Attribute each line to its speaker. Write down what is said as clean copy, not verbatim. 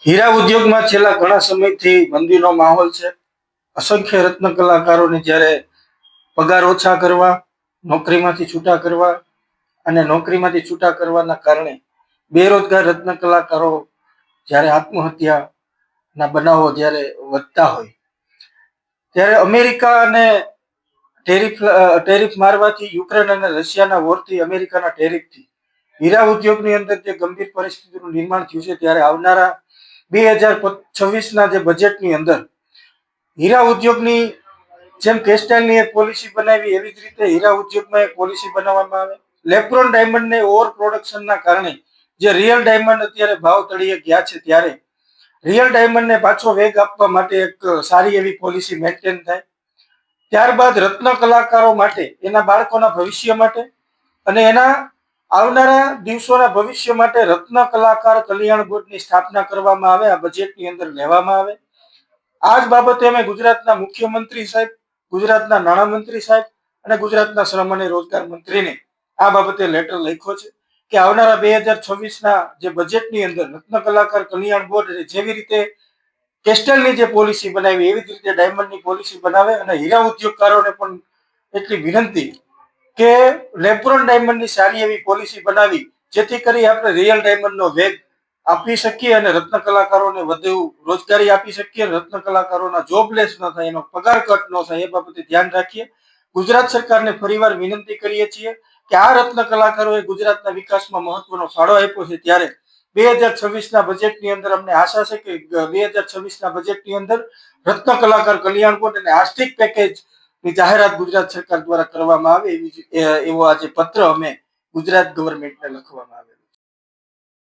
Speaker 1: હીરા ઉદ્યોગમાં છેલ્લા ઘણા સમયથી મંદીનો માહોલ છે. અસંખ્ય રત્ન કલાકારોને જ્યારે પગાર ઓછા કરવા, નોકરીમાંથી છૂટા કરવા અને નોકરીમાંથી છૂટા કરવાના કારણે બેરોજગાર રત્ન કલાકારો જ્યારે આત્મહત્યાના બનાવો જ્યારે વધતા હોય ત્યારે અમેરિકા અને ટેરિફ મારવાથી, યુક્રેન અને રશિયાના વોરથી, અમેરિકાના ટેરિફથી હીરા ઉદ્યોગની અંદર જે ગંભીર પરિસ્થિતિનું નિર્માણ થયું છે, ત્યારે આવનારા 2026ના જે બજેટની અંદર હીરા ઉદ્યોગની જેમ કેસ્ટાઇલની એક પોલિસી બનાવી એવી જ રીતે હીરા ઉદ્યોગમાં એક પોલિસી બનાવવામાં આવે. લેબ્રોન ડાયમંડને ઓવર પ્રોડક્શનના કારણે જે રિયલ ડાયમંડ અત્યારે ભાવ તળિયે ગયા છે, ત્યારે રિયલ ડાયમંડને પાછો વેગ આપવા માટે એક સારી એવી પોલિસી મેન્ટેન થાય. ત્યારબાદ રત્ન કલાકારો માટે, એના બાળકોના ભવિષ્ય માટે અને એના આવનારા દિવસોના ભવિષ્ય માટે રત્ન કલાકાર કલ્યાણ બોર્ડની સ્થાપના કરવામાં આવે, આ બજેટની અંદર લેવામાં આવે. આ જ બાબતે અમે ગુજરાતના મુખ્યમંત્રી સાહેબ, ગુજરાતના નાણામંત્રી સાહેબ અને ગુજરાતના શ્રમ અને રોજગાર મંત્રીને આ બાબતે લેટર લખ્યો છે કે આવનારા 2026ના જે બજેટની અંદર રત્ન કલાકાર કલ્યાણ બોર્ડ જેવી રીતે કેસ્ટલની જે પોલિસી બનાવી એવી જ રીતે ડાયમંડની પોલિસી બનાવે. અને હીરા ઉદ્યોગકારોને પણ એટલી વિનંતી કે લેબ્રોન ડાયમંડની સારી એવી પોલિસી બનાવી જેથી કરી આપણે રિયલ ડાયમંડનો વેગ આપી શકીએ અને રત્ન કલાકારોને વધુ રોજગારી આપી શકીએ. રત્ન કલાકારોના જોબલેસ ન થાય, એનો પગાર કટ ન થાય, એ બાબતે ધ્યાન રાખીએ. ગુજરાત સરકારને ફરીવાર વિનંતી કરીએ છીએ કે આ રત્ન કલાકારોએ ગુજરાતના વિકાસમાં મહત્વનો ફાળો આપ્યો છે, ત્યારે 2026ના બજેટની અંદર અમને આશા છે કે 2026ના બજેટની અંદર રત્ન કલાકાર કલ્યાણ બોર્ડ અને આર્થિક પેકેજની જાહેરાત ગુજરાત સરકાર દ્વારા કરવામાં આવે એવો આજે પત્ર અમે ગુજરાત ગવર્મેન્ટને લખવામાં આવે.